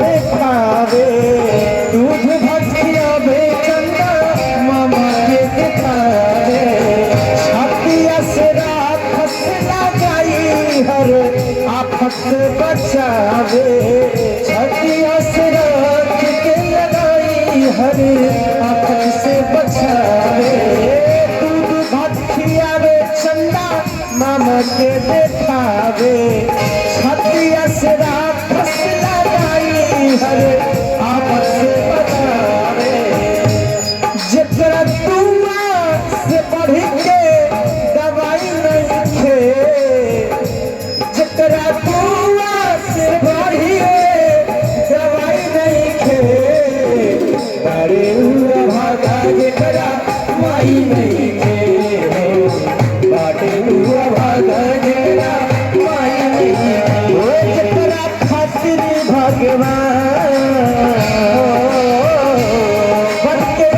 देखावे दूध भटियावे चंदा मामा के देखावे छतिया से राखस लगाई हर आफत से बचावे छतिया से राख के लगाई हर आफत से बचावे दूध भटियावे चंदा मामा के देखावे छतिया से राखस लगाई हर आफत से बचावे जितना दुआ से बढ़ के दवाई नहीं थे जितना दुआ से बढ़ के दवाई नहीं थे अरे भागा जितना माई नहीं थे बाटे हुआ भागा जितना माई नहीं थे जितना खातिर भगवान बनके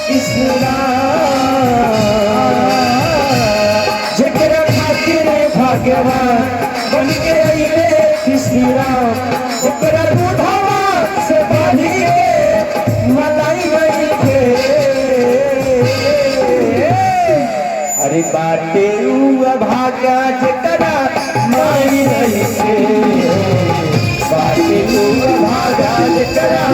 कृष्णा जकरा खातिर भगवान बनके कृष्णा ओकरा दूधवा से बढ़िए मलाई नहीं थे अरे बाटे हुआ भागा जकरा माई नहीं थे बाटे हुआ भागा जकरा